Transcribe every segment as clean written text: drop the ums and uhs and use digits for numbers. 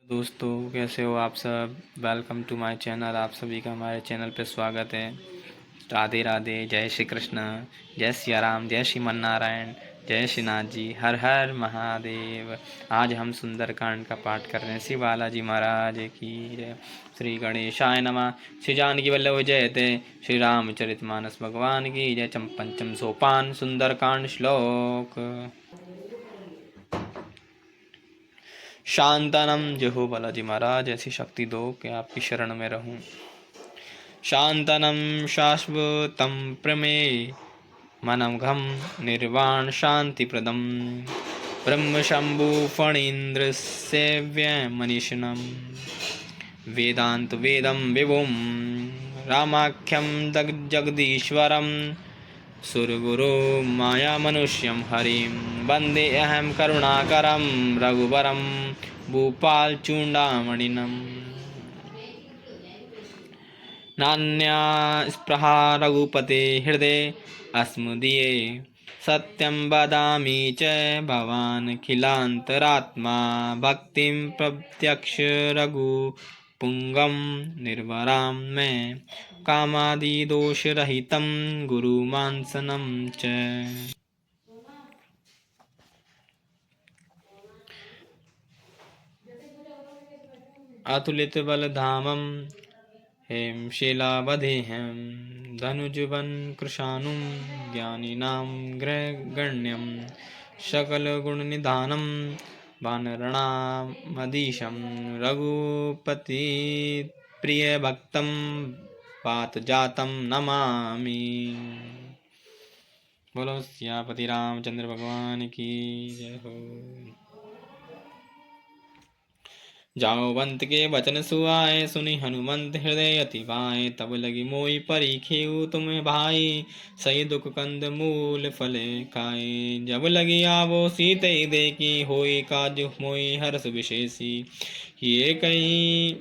दोस्तों कैसे हो आप सब। Welcome to my channel. आप सभी का हमारे चैनल पे स्वागत है। राधे राधे, जय श्री कृष्ण, जय सिया राम, जय श्रीमन नारायण, जय श्रीनाथ जी, हर हर महादेव। आज हम सुंदरकांड का पाठ कर रहे हैं। श्री बालाजी महाराज की जय। श्री गणेशाय नमः। श्री जानकी वल्लभ जयते, श्री रामचरितमानस भगवान की जय। पंचम सोपान सुंदरकांड श्लोक। शांतनम जहो बालाजी महाराज, ऐसी शक्ति दो कि आपकी शरण में रहूं। शांतनम शाश्वतम प्रमेय मनम घम निर्वाण शांति प्रदम ब्रह्म शंभु फणीन्द्र सेव्य मनीषणम वेदांत वेदम विभुम रामाख्यम जगदीश्वरम सुरगुरु माया मनुष्यम हरिम वंदे अहम करुणाकरम रघुवरम भूपाल चूडामणिनम। नान्या स्पृहा रघुपते हृदय अस्मदीये सत्यं वदामि च भवान् खिलान्तरात्मा भक्तिं प्रत्यक्ष रघुपुंगं निर्वरां मे कामादिदोषरहितं गुरुमांसनं च। अतुलित बलधामं हेम शिलावधेहं धनुजुवन कृशानुं ज्ञानिनां गण्यं सकलगुणनिधानं वानराणामधीशं रघुपति प्रियभक्तं पातजातं नमामि। बोलो सियापति रामचंद्र भगवान की जय हो। जाओवंत के वचन सुआए सुनि हनुमंत हृदय अति वाए तब लगी मोई परीखेऊ तुम्हें भाई सही दुख कंद मूल फले खाए जब लगी आवो सीते देखी होई काज मोई हर्ष विशेषी ये कहीं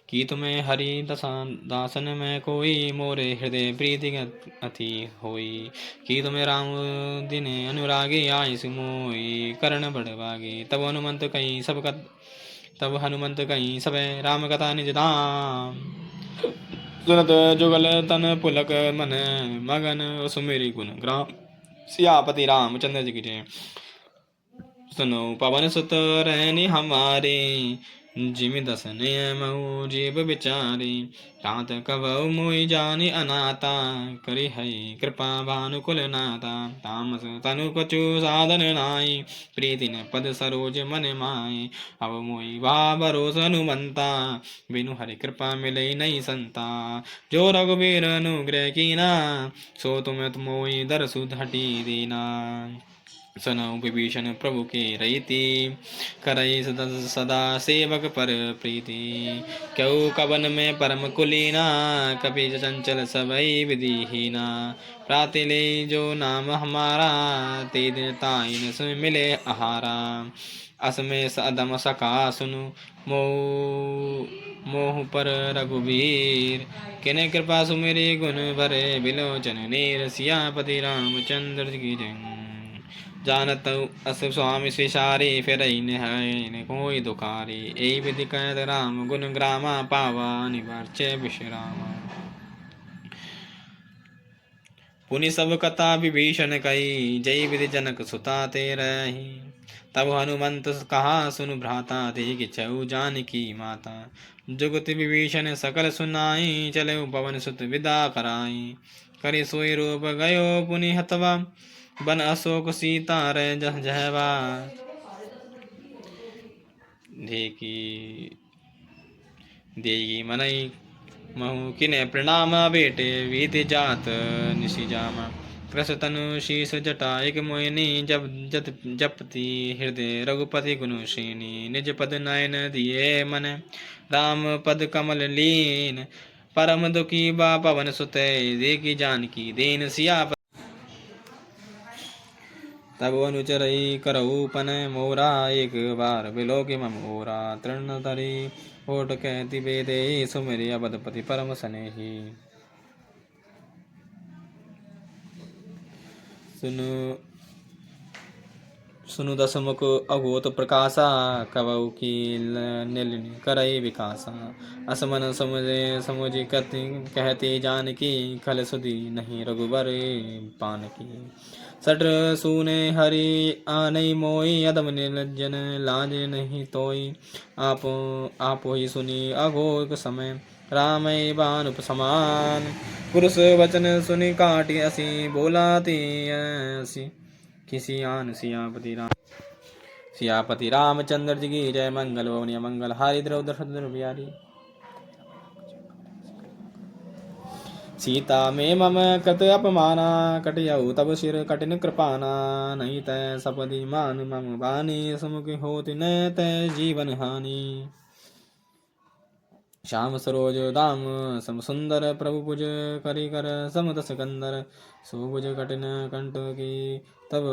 कि तुम्हें हरि दासन में कोई मोरे हृदय प्रीति अति होई कि तुम्हें राम दिने अनुरागी आई सुमोई कर्ण बढ़वागे तब हनुमंत कहीं सब राम कथा निज धाम सुनत जुगल तन पुलक मन मगन सुमेरी गुण ग्राम सियापति रामचंद्र जी की जय। सुनो पवन सुत रहनी हमारे जिमि दसने मऊ जीव विचारी तात कवऊ मोहि जानि अनाता करि हई कृपा भानुकुल नाता तामस तनु कछु साधन नाई प्रीति न पद सरोज मन माई अब मोहि वा भरोस हनुमंता बिनु हरि कृपा मिले नहीं संता जो रघुवीर अनुग्रह कीना सो तुम मोहि दरसु हटी दीना। सनौ विभीषण प्रभु के रईति करई सदा सेवक पर प्रीति क्यों कवन में परम कुलीना कपि चंचल सबई विधिहीना प्रातिले जो नाम हमारा ते दिन ताइन सुन मिले आहारा असमय सदम सका सुनु मोह पर रघुवीर किने कृपा सुमेरी गुण भरे बिलोचन नीर सियापति रामचंद्र की जय। जानत अस स्वामी स्विसारी फिर कोई दुखारी यही विधि कहत राम गुण ग्रामा पावा निवर्चे विश्रामा। पुनि सब कथा विभीषण कही जय विधि जनक सुता ते रही तब हनुमंत कहा सुनु भ्राता ते छऊ जानकी माता जुगति विभीषण सकल सुनाई चले पवन सुत विदा कराई करि सोई रूप गयो पुनि हतवा बन अशोक सीता रे जह जहवा देगी मनई महु किने प्रणाम बेटे वीत जात निशि जामा कृष तनु शीस जटा एक मोहिनी जब जपति हृदय रघुपति गुणशीनी निज पद नयन दिए मन राम पद कमल लीन परम दुखी बा पवन सुते देखी जानकी दीन सिया तब अनुचरई करऊ पन मोरा एक बार बिलोकि ममोरा तृण तरी ओट कहती बेदे सुमेरी अबदपति परम स्नेही। सुनु सुनु दसमुख अघोत प्रकाशा, कवौ की नील करई विकासा। असमन समुझे समुझी कति कहते जानकी, खल सुधी नहीं रघुबर पान की। सट सूने हरि आनई मोई, अदम निर्जन लाज नहीं तोई। आप ही सुनी अघोर समय, रामय बानुप समान। पुरुष वचन सुनि काटी असी, बोलाती असी किसी आन। सियापति रामचंद्र जी की जय। मंगल भवनिया मंगल हारी, द्रौपदी बिहारी। सीता में मम कृत अपमाना, कटयऊ तब सिर कठिन कृपाना। नहीं तय सपदि मान मम बानी, समुख होति न तय जीवन हानि। श्याम सरोज दाम सम सुंदर, प्रभु पुज करि कर सम दस कंदर। सुभुज कठिन कंठ की तब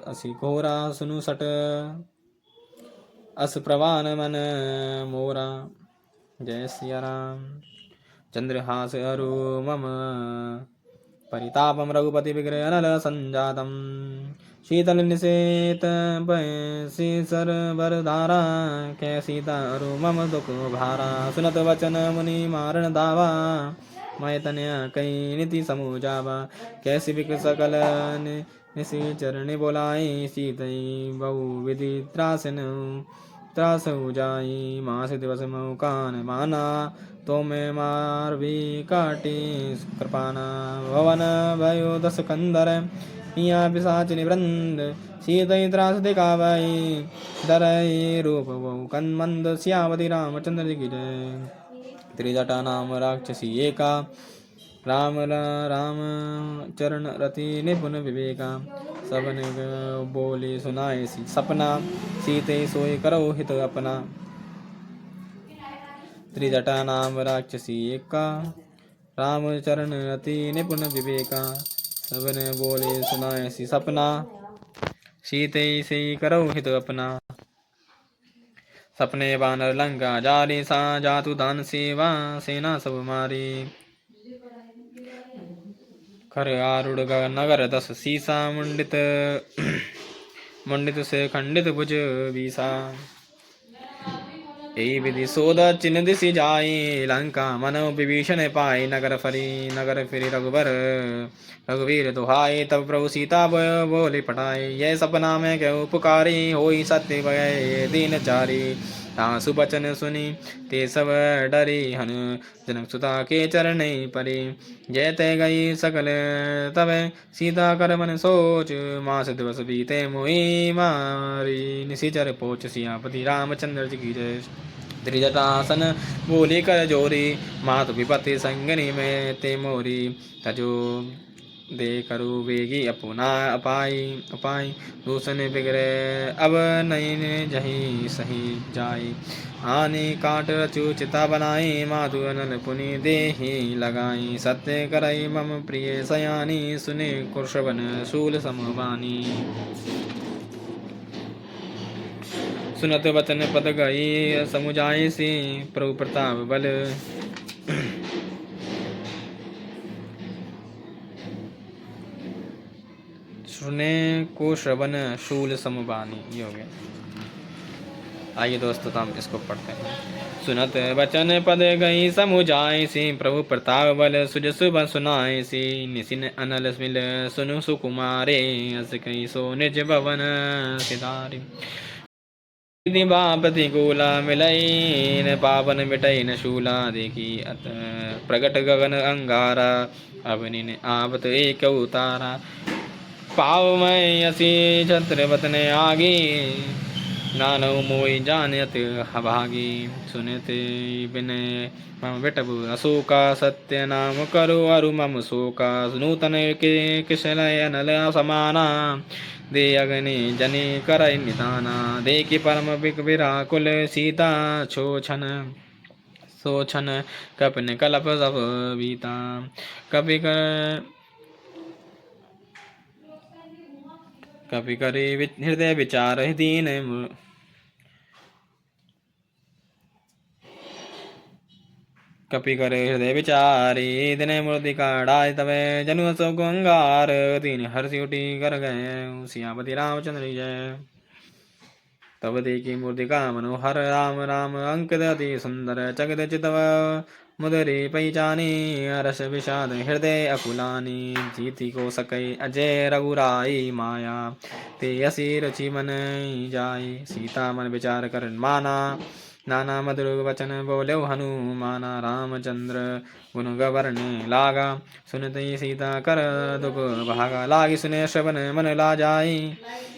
असी घोरा, सुनु सट अस प्रवान मन मोरा। जय सिया राम। चंद्रहास अरु मम परितापम, रघुपति विग्रह अनल संजातम। शीतल निषेत पैसी सर बर धारा, कै सीता अरु मम दुख भारा। सुनत वचन मुनि मारण दावा, मैं तनया कई नीति समुझावा। कैसी विक सकल निसी चरण बोलाई, सीतई बहु विधि त्रासन त्रासु जाई। मास दिवस मौकान माना, तो मैं मार भी काटी कृपाना। भवन भयो दस कंदर, हिया पिशाच निवृंद। सीतई त्रास दिखावई, डरई रूप बहु कंद। सियावती रामचंद्र जी की जय। त्रिजटा नाम राक्षसी एका, राम चरण रति निपुण विवेका। सबन बोले सुनाए सपना, सीते सोई करो हित अपना। त्रिजटा नाम राक्षसी एका, राम चरण अति निपुण विवेका। सबन बोले सुनाए सपना, सीते से करो हित अपना। सपने बानर लंका जारी, सा जातु दान सेवा सेना सब मारी। खर आरूढ़ नगर दस सीसा, मुंडित मुंडित से खंडित भुज बीसा। यही विधि सोद चिन्ह दिशि जाई, लंका मनो विभीषण पाई। नगर फिरी रघुबर रघुवीर दुहाई। तब प्रभु सीता बोले पठाई, यह सपना में क्यों पुकारी। होई सत्य भय दीन चारी, तासु बचन सुनी ते सब डरी। हनु जनक सुता के चरण परी, जय तय गई सकल तब सीता कर मन सोच। मास दिवस बीते मोई मारी, निशिचर पोच। सियापति रामचंद्र जी की जय। त्रिजटासन बोली कर जोरी, मातु विपति संगनी में ते मोरी। तजो दे करु वेगी अपना अपाई। दूषण बिगड़े अब नहीं जही सही जाई। आने काट रचु चिता बनाई, माधु अनल पुनि देहि लगाई। सत्य करई मम प्रिय सयानी, सुने कुशवन शूल समबानी। सुनत वचन पद गई समुझाई सी, प्रभु प्रताप बल। सुने को श्रवण शूल समबानी। ये हो गया। आइए दोस्तों तो हम इसको पढ़ते हैं। सुनत वचन पद गई समुझाई सी, प्रभु प्रताप बल सुजसु सुनाई सी। निसिन अनल मिल सुनु सुकुमारे, अस कई सो निज भवन सिधारी। प्रतिकूला मिलई, पावन मिटई न शूला। देखी अत प्रगट गगन अंगारा, अवनिन आवत एक उतारा। पाव मैं असी छत्र वतन आगी, नानौ मोई जानत भागी। सुनते विनय मम विटब अशोका, सत्य नाम करो अरु मम शोका। नूतन के किशलय अनल समाना, दे अग्नि जनि करय निदाना। देखि परम विराकुल सीता, सोछन कपिन कलप सब बीता। कपि करे हृदय विचार दीन, कपि करे हृदय विचारी दिन मूर्तिका डाय तवे जनु सो को अंगार तीन हर्षि उठी कर गए सियापति रामचंद्र की जय। तब देखी मूर्तिका मनोहर राम राम अंकित अति सुंदर चकित चितव मुदरी पहिचानी रस विषाद हृदय अकुलानी जीति को सकई अजय रघुराई माया ते असी रुचि मन जाई सीता मन विचार कर माना नाना मधुर वचन बोले हनुमाना रामचंद्र गुण गवर्णे लागा सुनते सीता कर दुख भागा लागी सुने श्रवण मन ला जाई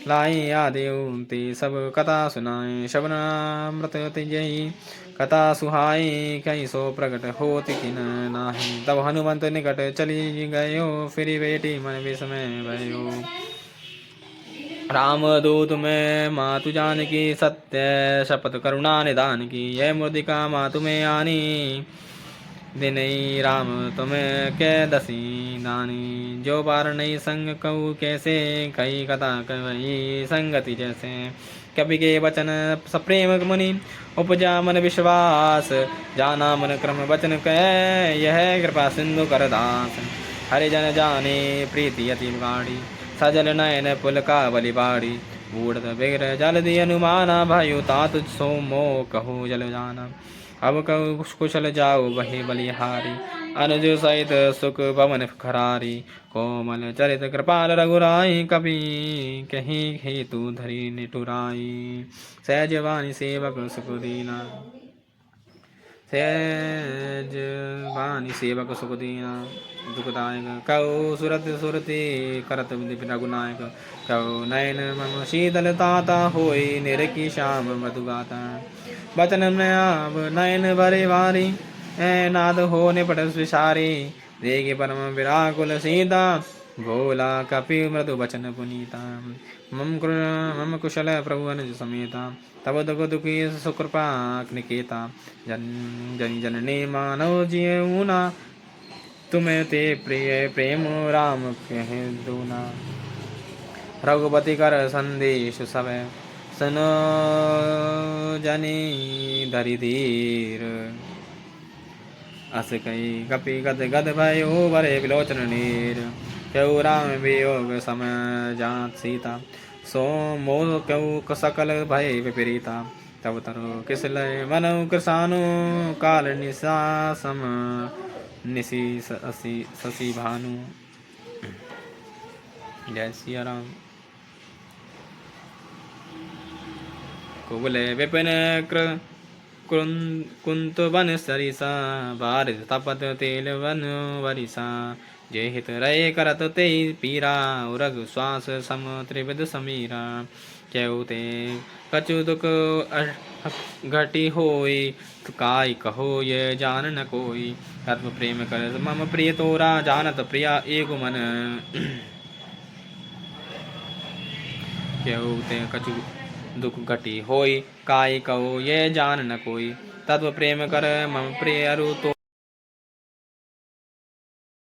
लाई आदेव ते सब कथा सुनाए श्रवणामृत तेजहि कथा सुहाई कहीं सो प्रकट होती किन नाही तब हनुमंत निकट चली गयो फिर बेटी मन विस्मय भयो राम दूत में मातु जानकी सत्य शपथ करुणा निदान की यह मुद्रिका मातु में आनी दिनई राम तुम्हें कै दसी दानी जो बार नहीं संग कहू कैसे कई कथा कही संगति जैसे कवि के वचन सप्रेम मुनि उपजा मन विश्वास जाना मन क्रम वचन कह यह कृपा सिंधु कर दास हरिजन जाने प्रीति अति गाड़ी सजल नयन पुल का बलि बाड़ी बूढ़ बिगर जल दी अनुमाना भायु तात सो मो कहू जल जाना अब कहू कुशल जाओ वही बलिहारी अनुज सहित सुख पवन खरारी कोमल चरित कृपाल रघुराई कपि कहीं हेतु धरी निटुराई सहज वाणी सेवक सुख दीना सहज वाणी सेवक सुख दीना दुखदायक कौ सुरत सुरति करत विपिन रघुनायक कौ नयन मम शीतल ताता होई निरकी श्याम मधुगाता बचन नयाब नयन भरे वारी नाद हो निपट विसारी देगी परम विराकुल सीता भोला कपि मृदु बचन पुनीता मम कुशल प्रभु अनुज समेता तब दुख दुखी सुकृपा निकेता जन जननी मानव जीवना तुम्हें ते प्रिय प्रेम राम कह दूना रघुपति कर संदेश सब सनो जनी धरि धीर अस कई कपि गद गद भयो बरे विलोचन नीर क्यों राम वियोग समय जात सीता सो मोह क्यों सकल भय विपरीता तब तरो किस लय मनु कृसानु काल निशा सम निशि शशि भानु। जय सिया राम। कुबले विपिन कुंत वन सरिसा बारिश तपत तेल वन वरिसा जय हित रय करत ते पीरा उरग श्वास सम त्रिविध समीरा क्यों ते कछु दुख घटी होई काय कहो ये जान न कोई तत्व प्रेम कर मम प्रिय तोरा जानत प्रिया एक मन क्यों ते कछु दुख घटी होई काय कहो ये जान न कोई तत्व प्रेम कर मम प्रिय अरु तो